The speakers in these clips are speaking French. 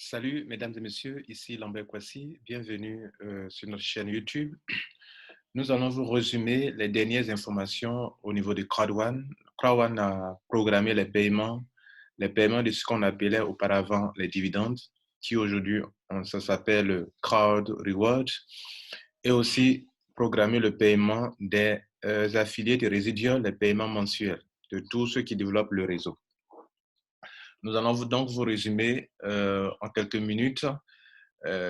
Salut mesdames et messieurs, ici Lambert Kwasi, bienvenue sur notre chaîne YouTube. Nous allons vous résumer les dernières informations au niveau de Crowd1. Crowd1 a programmé les paiements de ce qu'on appelait auparavant les dividendes, qui aujourd'hui ça s'appelle Crowd Reward, et aussi programmé le paiement des affiliés de résiduels, les paiements mensuels de tous ceux qui développent le réseau. Nous allons donc vous résumer en quelques minutes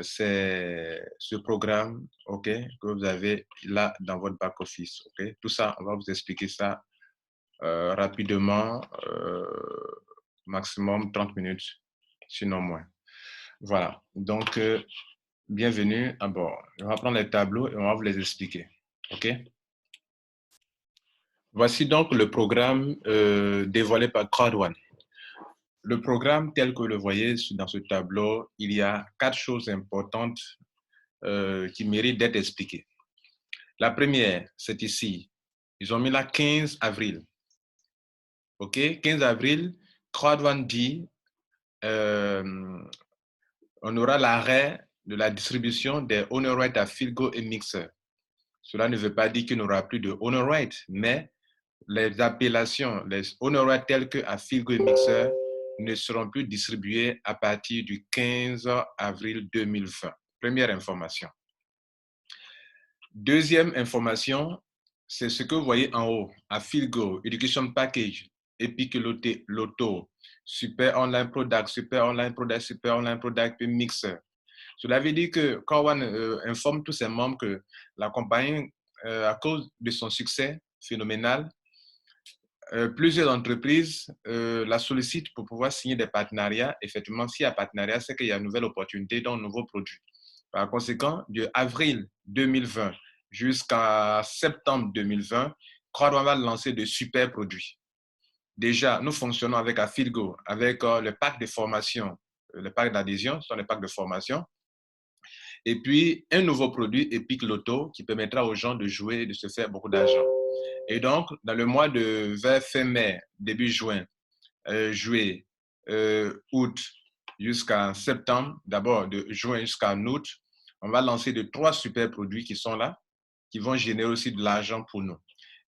c'est ce programme que vous avez là dans votre back-office. Tout ça, on va vous expliquer ça rapidement, maximum 30 minutes, sinon moins. Voilà, donc bienvenue à bord. On va prendre les tableaux et on va vous les expliquer. Voici donc le programme dévoilé par Crowd1. Le programme tel que vous le voyez dans ce tableau, il y a 4 choses importantes qui méritent d'être expliquées. La première, c'est ici. Ils ont mis là 15 avril. 15 avril, Crowd1 dit on aura l'arrêt de la distribution des honor rights à Philgo et Mixer. Cela ne veut pas dire qu'il n'y aura plus de honor rights, mais les appellations, les honor rights tels que à Philgo et Mixer ne seront plus distribués à partir du 15 avril 2020. Première information. Deuxième information, c'est ce que vous voyez en haut, à Philgo, Education Package, Epic Lotto, Super Online Product, Super Online Product, Super Online Product, puis Mixer. Cela veut dire que Crowd1 informe tous ses membres que la compagnie, à cause de son succès phénoménal, plusieurs entreprises la sollicitent pour pouvoir signer des partenariats. Effectivement, s'il y a partenariat, c'est qu'il y a une nouvelle opportunité dans un nouveau produit. Par conséquent, de avril 2020 jusqu'à septembre 2020, Crowd1 va lancer de super produits. Déjà, nous fonctionnons avec Afilgo, avec le pack de formation, le pack d'adhésion, ce sont les packs de formation. Et puis, un nouveau produit, Epic Lotto, qui permettra aux gens de jouer et de se faire beaucoup d'argent. Et donc, dans le mois de fin mai, début juin, juillet, août jusqu'à septembre, d'abord de juin jusqu'à août, on va lancer de 3 super produits qui sont là, qui vont générer aussi de l'argent pour nous.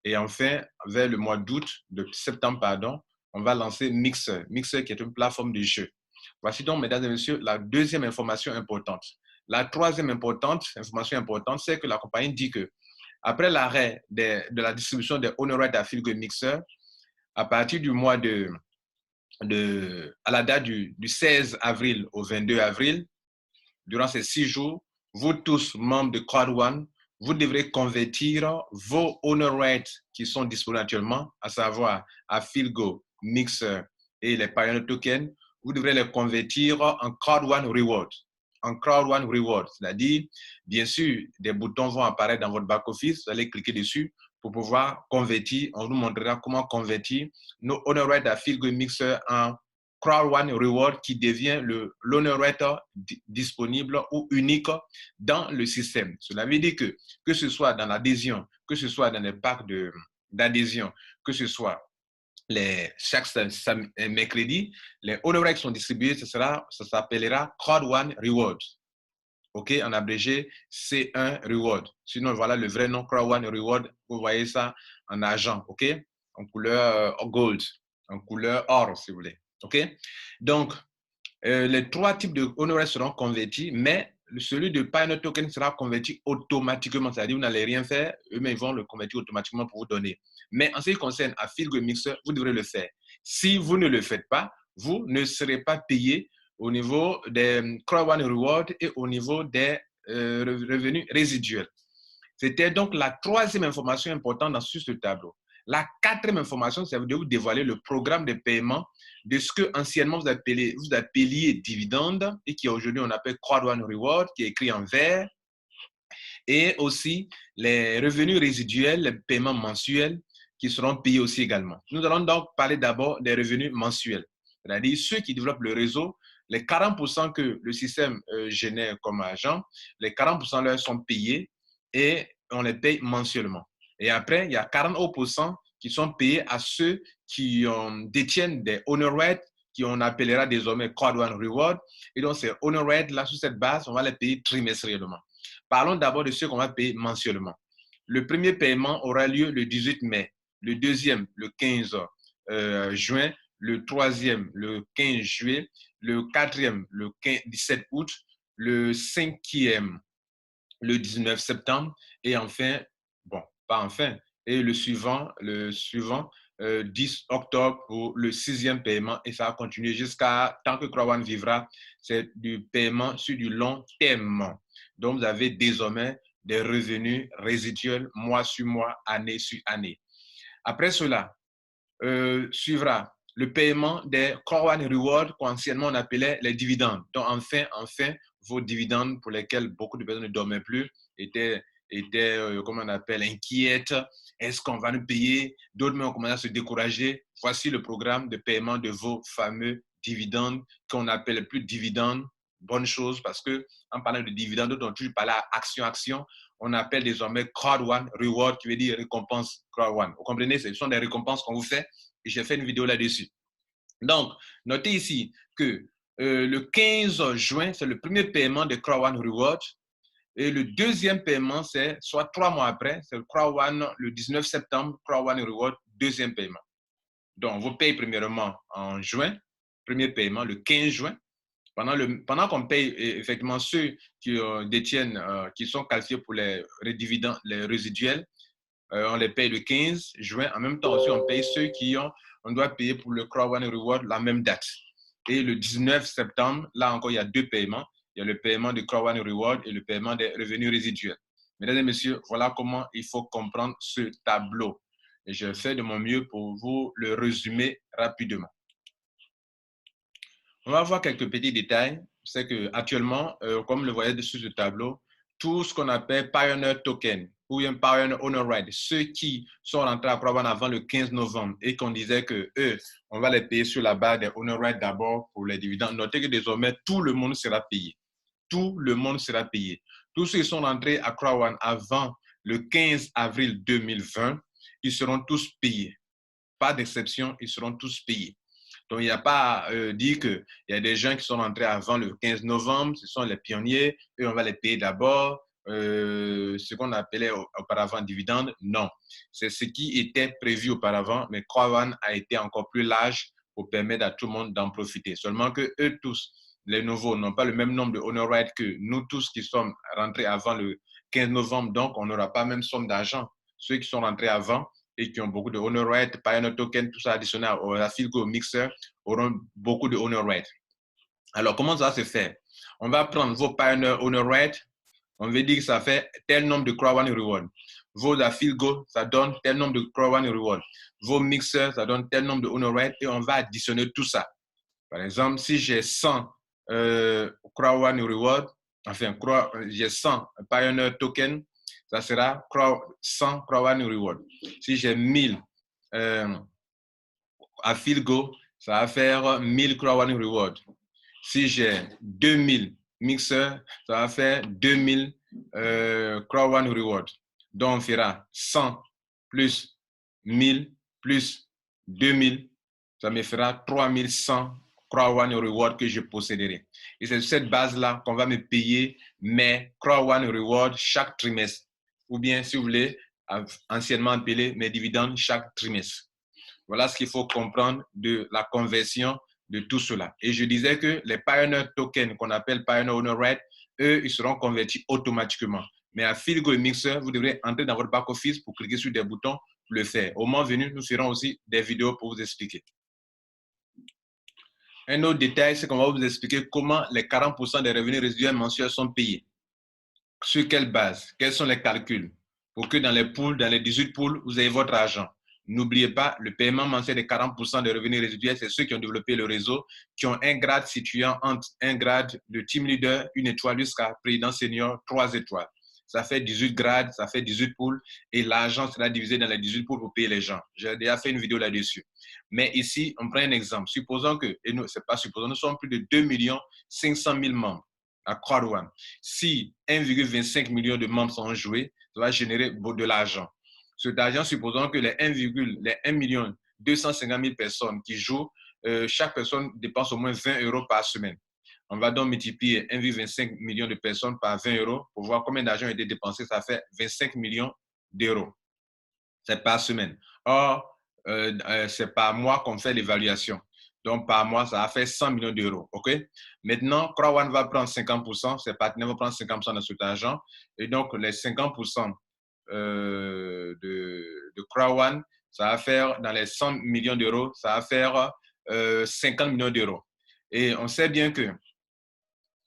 Et enfin, vers le mois d'août, de septembre, pardon, on va lancer Mixer. Mixer qui est une plateforme de jeu. Voici donc, mesdames et messieurs, la deuxième information importante. La troisième information importante, c'est que la compagnie dit que après l'arrêt de la distribution des honor rights à Philgo et Mixer, à partir du mois à la date du 16 avril au 22 avril, durant ces 6 jours, vous tous, membres de Crowd1, vous devrez convertir vos honor rights qui sont disponibles actuellement, à savoir à Philgo, Mixer et les Pioneer Tokens, vous devrez les convertir en Crowd1 Reward. En Crowd1 Reward, c'est-à-dire, bien sûr, des boutons vont apparaître dans votre back-office, vous allez cliquer dessus pour pouvoir convertir. On vous montrera comment convertir nos honor rights à Philgo et Mixer en Crowd1 Reward qui devient l'honor right disponible ou unique dans le système. Cela veut dire que ce soit dans l'adhésion, que ce soit dans les packs d'adhésion, que ce soit chaque mercredi, les honor rights sont distribués, ça s'appellera Crowd1 Reward. En abrégé, C1 Reward. Sinon, voilà le vrai nom, Crowd1 Reward. Vous voyez ça en argent, en couleur gold, en couleur or, si vous voulez. Donc, les 3 types de honoraires seront convertis, mais celui de Pioneer Token sera converti automatiquement. C'est-à-dire, vous n'allez rien faire, eux-mêmes vont le convertir automatiquement pour vous donner. Mais en ce qui concerne à Philgo Mixer, vous devrez le faire. Si vous ne le faites pas, vous ne serez pas payé au niveau des Crowd1 Reward et au niveau des revenus résiduels. C'était donc la 3e information importante sur ce tableau. La 4e information, c'est de vous dévoiler le programme de paiement de ce que anciennement vous appeliez dividende et qui aujourd'hui on appelle Crowd1 Reward, qui est écrit en vert, et aussi les revenus résiduels, les paiements mensuels qui seront payés aussi également. Nous allons donc parler d'abord des revenus mensuels, c'est-à-dire ceux qui développent le réseau, les 40% que le système génère comme argent, les 40% leur sont payés et on les paye mensuellement. Et après, il y a 40% qui sont payés à ceux qui détiennent des honor rights qu'on appellera désormais Quad One Reward. Et donc, c'est honorate. Là, sur cette base, on va les payer trimestriellement. Parlons d'abord de ceux qu'on va payer mensuellement. Le premier paiement aura lieu le 18 mai, le deuxième le 15 juin, le troisième le 15 juillet, le quatrième le 17 août, le cinquième le 19 septembre et enfin, bon, pas enfin, et le suivant 10 octobre pour le sixième paiement et ça va continuer jusqu'à tant que Crowan vivra. C'est du paiement sur du long terme. Donc, vous avez désormais des revenus résiduels mois sur mois, année sur année. Après cela, suivra le paiement des Crowan Rewards qu'anciennement on appelait les dividendes. Donc, enfin, vos dividendes pour lesquels beaucoup de personnes ne dormaient plus étaient comment on appelle, inquiètes. Est-ce qu'on va nous payer? D'autres même ont commencé à se décourager. Voici le programme de paiement de vos fameux dividendes qu'on appelle plus dividendes. Bonne chose parce que en parlant de dividendes, d'autres ont toujours parlé à action. On appelle désormais Crowd One Reward, qui veut dire récompense Crowd One. Vous comprenez? Ce sont des récompenses qu'on vous fait et j'ai fait une vidéo là-dessus. Donc, notez ici que le 15 juin, c'est le premier paiement de Crowd One Reward. Et le deuxième paiement, c'est soit 3 mois après, c'est le Crowd One, le 19 septembre, Crowd One Reward, deuxième paiement. Donc, vous payez premièrement en juin, premier paiement, le 15 juin. Pendant qu'on paye effectivement ceux qui détiennent, qui sont qualifiés pour les dividendes, les résiduels, on les paye le 15 juin. En même temps aussi, on paye ceux on doit payer pour le Crowd One Reward la même date. Et le 19 septembre, là encore, il y a deux paiements. Il y a le paiement du Crowd One Reward et le paiement des revenus résiduels. Mesdames et messieurs, voilà comment il faut comprendre ce tableau. Et je fais de mon mieux pour vous le résumer rapidement. On va voir quelques petits détails. C'est qu'actuellement, comme le voyez dessus ce tableau, tout ce qu'on appelle Pioneer Token ou bien Pioneer Honor Right, ceux qui sont rentrés à Crowd One avant le 15 novembre et qu'on disait que eux, on va les payer sur la base des Honor Right d'abord pour les dividendes. Notez que désormais, tout le monde sera payé. Tout le monde sera payé. Tous ceux qui sont rentrés à Crowd One avant le 15 avril 2020, ils seront tous payés. Pas d'exception, ils seront tous payés. Donc, il n'y a pas à dire qu'il y a des gens qui sont rentrés avant le 15 novembre, ce sont les pionniers, eux, on va les payer d'abord, ce qu'on appelait auparavant dividendes. Non, c'est ce qui était prévu auparavant, mais Crowd One a été encore plus large pour permettre à tout le monde d'en profiter. Seulement que eux tous, les nouveaux, n'ont pas le même nombre de honor rights que nous tous qui sommes rentrés avant le 15 novembre, donc on n'aura pas la même somme d'argent. Ceux qui sont rentrés avant, et qui ont beaucoup de honor rights, Pioneer Token, tout ça additionné à la Philgo Mixer, auront beaucoup de honor rights. Alors, comment ça va se faire? On va prendre vos Pioneer Honor Rights, on veut dire que ça fait tel nombre de Crowd One Reward. Vos Philgo, ça donne tel nombre de Crowd One Reward. Vos Mixers, ça donne tel nombre de honor rights et on va additionner tout ça. Par exemple, si j'ai 100 Crowd One Reward, enfin, j'ai 100 Pioneer Token, ça sera 100 Crowd One Reward. Si j'ai 1000 à Philgo, ça va faire 1000 Crowd One Reward. Si j'ai 2000 mixeurs, ça va faire 2000 Crowd One Reward. Donc, on fera 100 plus 1000 plus 2000, ça me fera 3100 Crowd One Reward que je posséderai. Et c'est sur cette base-là qu'on va me payer mes Crowd One Reward chaque trimestre. Ou bien, si vous voulez, anciennement appelé mes dividendes chaque trimestre. Voilà ce qu'il faut comprendre de la conversion de tout cela. Et je disais que les Pioneer Tokens qu'on appelle Pioneer Honor Right, eux, ils seront convertis automatiquement. Mais à Philgo et Mixer, vous devrez entrer dans votre back-office pour cliquer sur des boutons pour le faire. Au moment venu, nous ferons aussi des vidéos pour vous expliquer. Un autre détail, c'est qu'on va vous expliquer comment les 40% des revenus résiduels mensuels sont payés. Sur quelle base? Quels sont les calculs? Pour que dans les pools, dans les 18 pools, vous ayez votre argent. N'oubliez pas, le paiement mensuel de 40% des revenus résiduels, c'est ceux qui ont développé le réseau, qui ont un grade situant entre un grade de team leader, 1 étoile, jusqu'à président senior, 3 étoiles. Ça fait 18 grades, ça fait 18 pools, et l'argent sera divisé dans les 18 pools pour payer les gens. J'ai déjà fait une vidéo là-dessus. Mais ici, on prend un exemple. Supposons que, et nous, c'est pas supposons, nous sommes plus de 2 500 000 membres à Crowd One. Si 1,25 million de membres sont joués, ça va générer de l'argent. Cet argent, supposons que les 1 250 000 personnes qui jouent chaque personne dépense au moins 20 euros par semaine. On va donc multiplier 1,25 million de personnes par 20 euros pour voir combien d'argent a été dépensé. Ça fait 25 millions d'euros. C'est par semaine. Or, c'est par mois qu'on fait l'évaluation. Donc, par mois, ça va faire 100 millions d'euros. OK? Maintenant, Crowd va prendre 50%, ses partenaires vont prendre 50% de cet argent. Et donc, les 50% de Crowd, ça va faire, dans les 100 millions d'euros, ça va faire 50 millions d'euros. Et on sait bien que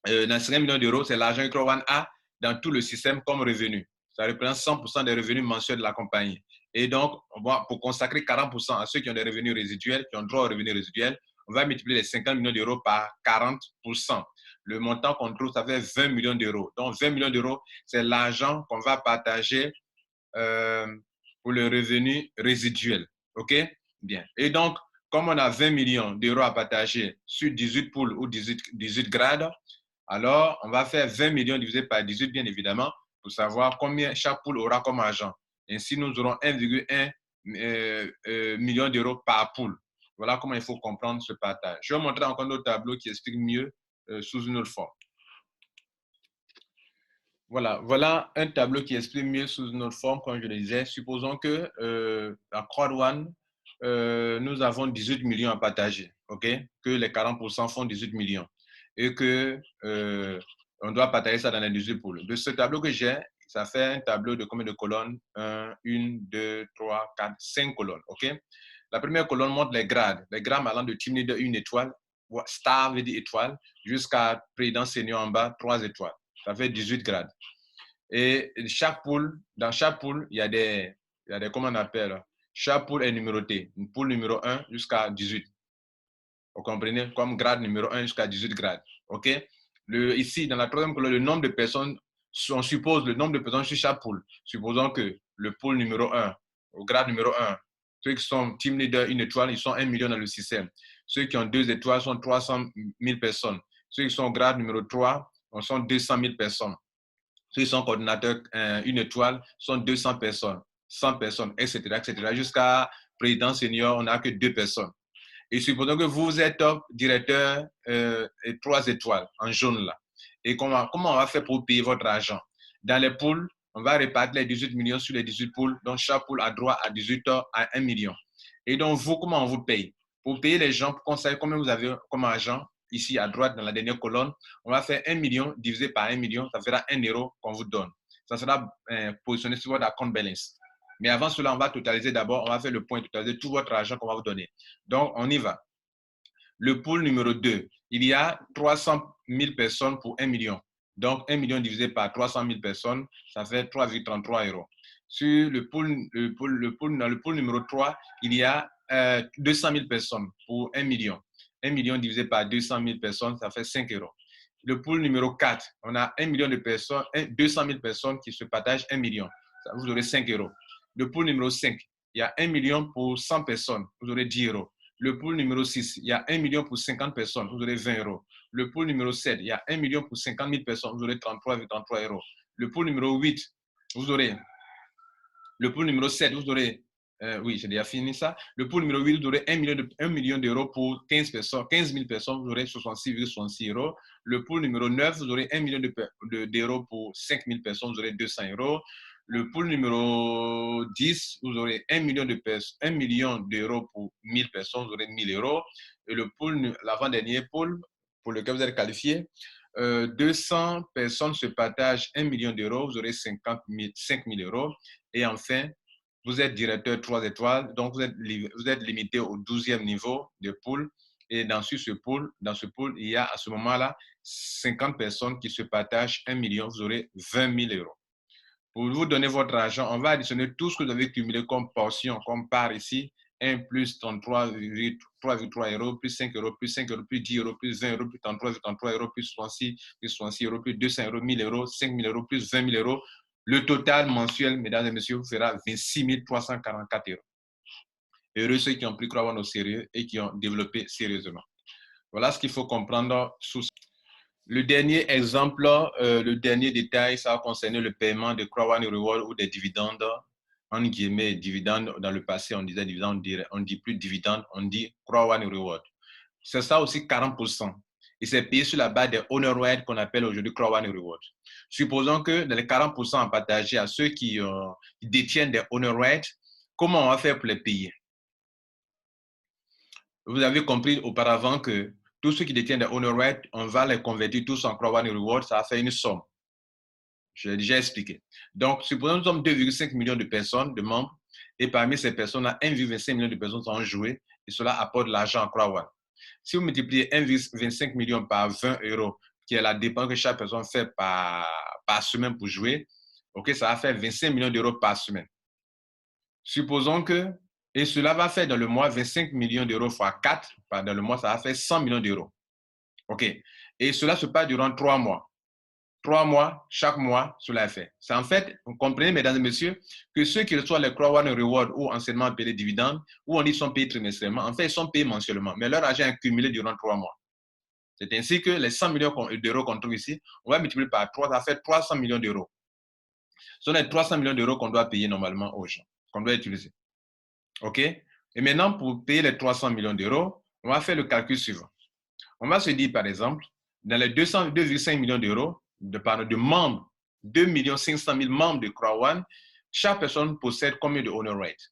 dans 50 millions d'euros, c'est l'argent que Crowd a dans tout le système comme revenu. Ça représente 100% des revenus mensuels de la compagnie. Et donc, pour consacrer 40% à ceux qui ont des revenus résiduels, qui ont droit aux revenus résiduels, on va multiplier les 50 millions d'euros par 40%. Le montant qu'on trouve, ça fait 20 millions d'euros. Donc, 20 millions d'euros, c'est l'argent qu'on va partager pour le revenu résiduel. OK? Bien. Et donc, comme on a 20 millions d'euros à partager sur 18 poules ou 18 grades, alors on va faire 20 millions divisé par 18, bien évidemment, pour savoir combien chaque poule aura comme argent. Ainsi, nous aurons 1,1 million d'euros par poule. Voilà comment il faut comprendre ce partage. Je vais montrer encore notre tableau qui explique mieux sous une autre forme. Voilà un tableau qui explique mieux sous une autre forme, comme je le disais. Supposons que à Crowd One, nous avons 18 millions à partager, ok? Que les 40% font 18 millions et que on doit partager ça dans les 18 poules. De ce tableau que j'ai, ça fait un tableau de combien de colonnes? 1, 2, 3, 4, 5 colonnes, ok? La première colonne montre les grades allant de team leader 1 étoile, star veut dire étoile, jusqu'à président senior en bas, 3 étoiles. Ça fait 18 grades. Et dans chaque poule, il y a des comment on appelle, chaque poule est numérotée. Une poule numéro 1 jusqu'à 18. Vous comprenez? Comme grade numéro 1 jusqu'à 18 grades. OK? Ici, dans la troisième colonne, le nombre de personnes, on suppose le nombre de personnes sur chaque poule. Supposons que le pool numéro 1, au grade numéro 1, ceux qui sont team leader 1 étoile, ils sont 1 million dans le système. Ceux qui ont 2 étoiles sont 300 000 personnes. Ceux qui sont au grade numéro 3, sont 200 000 personnes. Ceux qui sont coordinateurs 1 étoile sont 200 personnes, 100 personnes, etc., etc. Jusqu'à président senior, on n'a que 2 personnes. Et supposons que vous êtes directeur 3 étoiles en jaune là. Et comment on va faire pour payer votre argent? Dans les poules, on va répartir les 18 millions sur les 18 poules. Donc, chaque poule a droit à 18 heures à 1 million. Et donc, vous, comment on vous paye? Pour payer les gens, pour qu'on sache combien vous avez comme argent, ici à droite, dans la dernière colonne, on va faire 1 million divisé par 1 million, ça fera 1 euro qu'on vous donne. Ça sera positionné sur votre account balance. Mais avant cela, on va totaliser d'abord, on va faire le point, totaliser tout votre argent qu'on va vous donner. Donc, on y va. Le pool numéro 2, il y a 300 000 personnes pour 1 million. Donc, 1 million divisé par 300 000 personnes, ça fait 3,33 euros. Sur dans le pool numéro 3, il y a 200 000 personnes pour 1 million. 1 million divisé par 200 000 personnes, ça fait 5 euros. Le pool numéro 4, on a 1 million de personnes, 200 000 personnes qui se partagent 1 million. Vous aurez 5 euros. Le pool numéro 5, il y a 1 million pour 100 personnes, vous aurez 10 euros. Le pool numéro 6, il y a 1 million pour 50 personnes, vous aurez 20 euros. Le pool numéro 7, il y a 1 million pour 50 000 personnes, vous aurez 33,33 euros. Le pool numéro 8, vous aurez. Le pool numéro 7, vous aurez. Oui, j'ai déjà fini ça. Le pool numéro 8, vous aurez 1 million d'euros pour 15 000 personnes, vous aurez 66,66 euros. Le pool numéro 9, vous aurez 1 million d'euros pour 5 000 personnes, vous aurez 200 euros. Le pool numéro 10, vous aurez 1 million d'euros pour 1000 personnes, vous aurez 1000 euros. Et le pool, l'avant-dernier pool, pour lequel vous êtes qualifié, 200 personnes se partagent 1 million d'euros, vous aurez 5 000 euros. Et enfin, vous êtes directeur 3 étoiles, donc vous êtes limité au 12e niveau de pool. Et dans ce pool, il y a à ce moment-là 50 personnes qui se partagent 1 million, vous aurez 20 000 euros. Pour vous donner votre argent, on va additionner tout ce que vous avez cumulé comme portion, comme part ici, 1 plus 33,3 euros, plus 5 euros, plus 5 euros, plus 10 euros, plus 20 euros, plus 33,33 euros, plus 66 euros, plus 200 euros, 1000 euros, 5 000 euros, plus 20 000 euros. Le total mensuel, mesdames et messieurs, vous fera 26 344 euros. Heureux ceux qui ont pris Crowd One au sérieux et qui ont développé sérieusement. Voilà ce qu'il faut comprendre sous. Le dernier exemple, le dernier détail, ça va concerner le paiement de Crowd One Reward ou des dividendes. En guillemets, dividendes, dans le passé, on disait dividendes, on dit plus dividendes, on dit Crowd One Reward. c'est ça aussi 40%. Et c'est payé sur la base des honor rights qu'on appelle aujourd'hui Crowd One Reward. Supposons que dans les 40% à partager à ceux qui détiennent des honor rights, comment on va faire pour les payer? Vous avez compris auparavant que tous ceux qui détiennent des honor rights, on va les convertir tous en Crowd One Reward, ça va faire une somme. Je l'ai déjà expliqué. Donc, supposons que nous sommes 2,5 millions de personnes, de membres, et parmi ces personnes-là, 1,5 million de personnes ont joué, et cela apporte l'argent en Crowd One. Si vous multipliez 1,25 million par 20 euros, qui est la dépense que chaque personne fait par semaine pour jouer, ok, ça va faire 25 millions d'euros par semaine. Supposons que, et cela va faire dans le mois 25 millions d'euros fois 4, dans le mois, ça va faire 100 millions d'euros. Ok, et cela se passe durant 3 mois. 3 mois, chaque mois, cela est fait. C'est en fait, vous comprenez, mesdames et messieurs, que ceux qui reçoivent les Crowd One Reward ou anciennement appelés dividendes, ou on dit qu'ils sont payés trimestriellement, en fait, ils sont payés mensuellement, mais leur argent est accumulé durant 3 mois. C'est ainsi que les 100 millions d'euros qu'on trouve ici, on va multiplier par 3, ça fait 300 millions d'euros. Ce sont les 300 millions d'euros qu'on doit payer normalement aux gens, qu'on doit utiliser. OK? Et maintenant, pour payer les 300 millions d'euros, on va faire le calcul suivant. On va se dire, par exemple, dans les 2,5 millions d'euros, de membres, 2 500 000 membres de Crowd One, chaque personne possède combien de honor rights?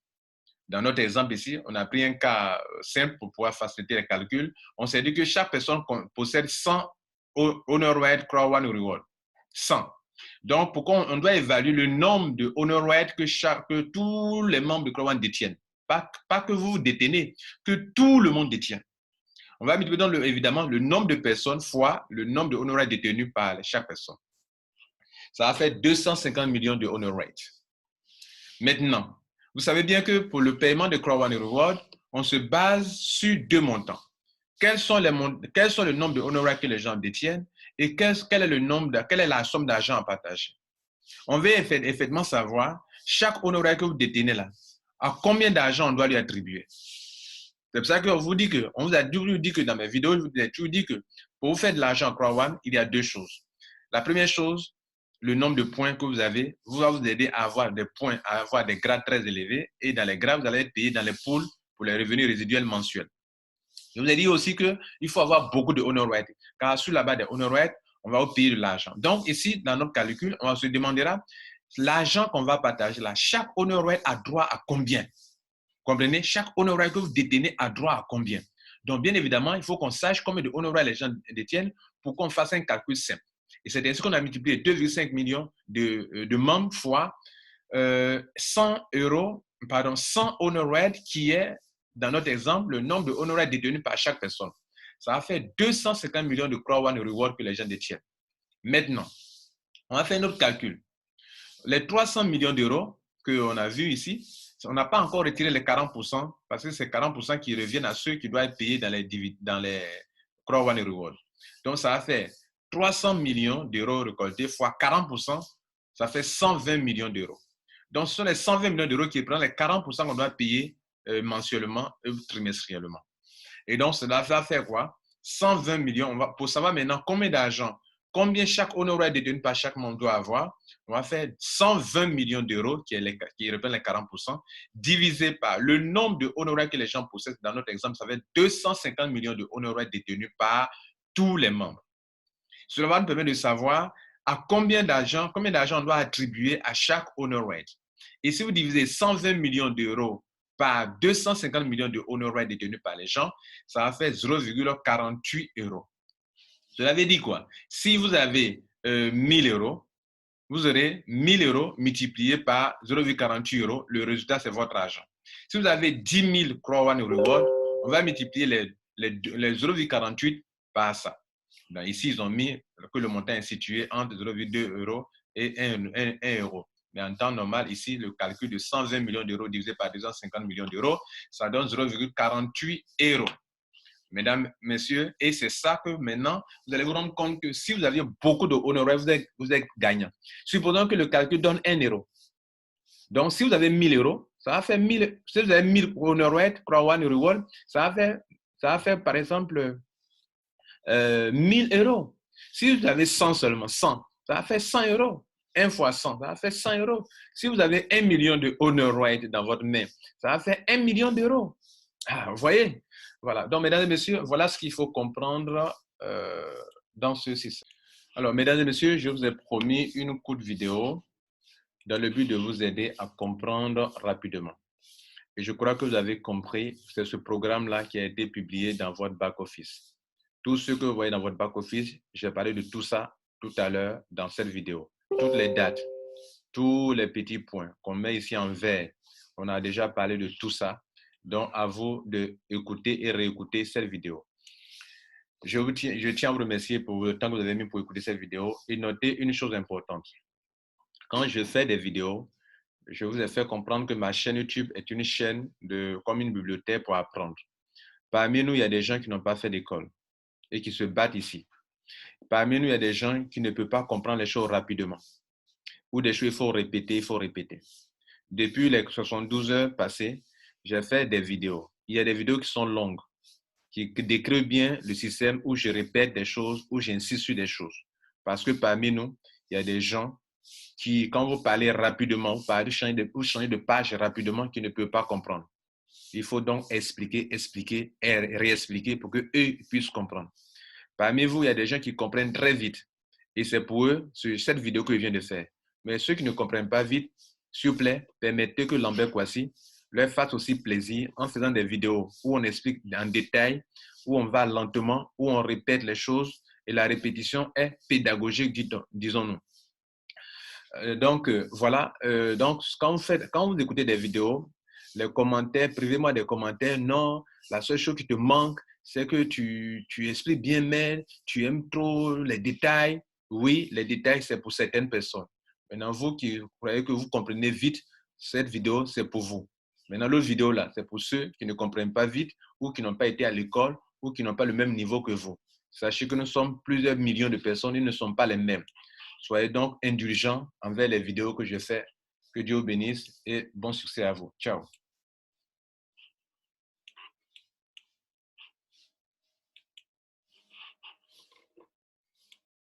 Dans notre exemple ici, on a pris un cas simple pour pouvoir faciliter les calculs. On s'est dit que chaque personne possède 100 honor rights Crowd One Reward. 100. Donc, pourquoi on doit évaluer le nombre de honor rights que tous les membres de Crowd One détiennent? Pas que vous détenez, que tout le monde détient. On va multiplier évidemment le nombre de personnes fois le nombre de honor rights détenus par chaque personne. Ça va faire 250 millions de honor rights. Maintenant, vous savez bien que pour le paiement de Crowd One Reward, on se base sur 2 montants. Quels sont le nombre de honor rights que les gens détiennent et quelle est la somme d'argent à partager? On veut effectivement savoir chaque honor right que vous détenez là, à combien d'argent on doit lui attribuer. C'est pour ça qu'on vous dit que, on vous a toujours dit que dans mes vidéos, je vous ai toujours dit que pour vous faire de l'argent en Crowd One, il y a 2 choses. La première chose, le nombre de points que vous avez va vous aider à avoir des points, à avoir des grades très élevés. Et dans les grades, vous allez être payé dans les pools pour les revenus résiduels mensuels. Je vous ai dit aussi qu'il faut avoir beaucoup de honor rights, car sur la base des honor rights, on va vous payer de l'argent. Donc ici, dans notre calcul, on se demandera l'argent qu'on va partager là, chaque honor right a droit à combien? Comprenez? Chaque honor right que vous détenez a droit à combien? Donc, bien évidemment, il faut qu'on sache combien de honor right les gens détiennent pour qu'on fasse un calcul simple. Et c'est ainsi qu'on a multiplié 2,5 millions de membres fois 100 honor right qui est, dans notre exemple, le nombre de honor right détenus par chaque personne. Ça va faire 250 millions de Crowd One Reward que les gens détiennent. Maintenant, on va faire un autre calcul. Les 300 millions d'euros qu'on a vus ici, on n'a pas encore retiré les 40% parce que c'est 40% qui reviennent à ceux qui doivent être payés dans les Crowd One Reward. Donc, ça va faire 300 millions d'euros récoltés fois 40%, ça fait 120 millions d'euros. Donc, ce sont les 120 millions d'euros qui prennent les 40% qu'on doit payer mensuellement ou trimestriellement. Et donc, cela va faire quoi? 120 millions. Pour savoir maintenant combien d'argent, combien chaque honoraire détenu par chaque membre doit avoir, on va faire 120 millions d'euros, qui reprennent les 40%, divisé par le nombre de honoraires que les gens possèdent. Dans notre exemple, ça va être 250 millions de honoraires détenus par tous les membres. Cela va nous permettre de savoir à combien d'argent on doit attribuer à chaque honoraire. Et si vous divisez 120 millions d'euros par 250 millions de honoraires détenus par les gens, ça va faire 0,48 euros. Cela veut dire quoi? Si vous avez 1000 euros, vous aurez 1000 euros multiplié par 0,48 euros. Le résultat, c'est votre argent. Si vous avez 10 000 Crowd One Reward, on va multiplier les 0,48 par ça. Donc, ici, ils ont mis que le montant est situé entre 0,2 euros et 1 euro. Mais en temps normal, ici, le calcul de 120 millions d'euros divisé par 250 millions d'euros, ça donne 0,48 euros. Mesdames, messieurs, et c'est ça que maintenant, vous allez vous rendre compte que si vous aviez beaucoup de honoraires, vous êtes gagnant. Supposons que le calcul donne 1 euro. Donc, si vous avez 1000 euros, ça va faire 1000. Si vous avez 1000 honoraires, Crowd One Reward, ça va faire par exemple 1000 euros. Si vous avez 100 seulement, 100, ça va faire 100 euros. 1 fois 100, ça va faire 100 euros. Si vous avez 1 million de honor rights dans votre main, ça va faire 1 million d'euros. Ah, vous voyez? Voilà. Donc, mesdames et messieurs, voilà ce qu'il faut comprendre dans ce système. Alors, mesdames et messieurs, je vous ai promis une courte vidéo dans le but de vous aider à comprendre rapidement. Et je crois que vous avez compris, c'est ce programme-là qui a été publié dans votre back-office. Tout ce que vous voyez dans votre back-office, j'ai parlé de tout ça tout à l'heure dans cette vidéo. Toutes les dates, tous les petits points qu'on met ici en vert, on a déjà parlé de tout ça. Donc, à vous d'écouter et réécouter cette vidéo. Je tiens à vous remercier pour le temps que vous avez mis pour écouter cette vidéo et noter une chose importante. Quand je fais des vidéos, je vous ai fait comprendre que ma chaîne YouTube est une chaîne comme une bibliothèque pour apprendre. Parmi nous, il y a des gens qui n'ont pas fait d'école et qui se battent ici. Parmi nous, il y a des gens qui ne peuvent pas comprendre les choses rapidement. Ou des choses, il faut répéter, il faut répéter. Depuis les 72 heures passées, j'ai fait des vidéos. Il y a des vidéos qui sont longues, qui décrivent bien le système où je répète des choses, où j'insiste sur des choses. Parce que parmi nous, il y a des gens qui, quand vous parlez rapidement, vous changez de page rapidement, qui ne peuvent pas comprendre. Il faut donc expliquer et réexpliquer pour qu'eux puissent comprendre. Parmi vous, il y a des gens qui comprennent très vite. Et c'est pour eux, c'est cette vidéo que je viens de faire. Mais ceux qui ne comprennent pas vite, s'il vous plaît, permettez que Lambert Kouassi leur fasse aussi plaisir en faisant des vidéos où on explique en détail, où on va lentement, où on répète les choses et la répétition est pédagogique, disons-nous. Donc, voilà. Donc, quand vous écoutez des vidéos, les commentaires, privez-moi des commentaires. Non, la seule chose qui te manque, c'est que tu expliques bien, mais tu aimes trop les détails. Oui, les détails, c'est pour certaines personnes. Maintenant, vous qui croyez que vous comprenez vite, cette vidéo, c'est pour vous. Maintenant, l'autre vidéo là, c'est pour ceux qui ne comprennent pas vite ou qui n'ont pas été à l'école ou qui n'ont pas le même niveau que vous. Sachez que nous sommes plusieurs millions de personnes, ils ne sont pas les mêmes. Soyez donc indulgents envers les vidéos que je fais. Que Dieu vous bénisse et bon succès à vous. Ciao.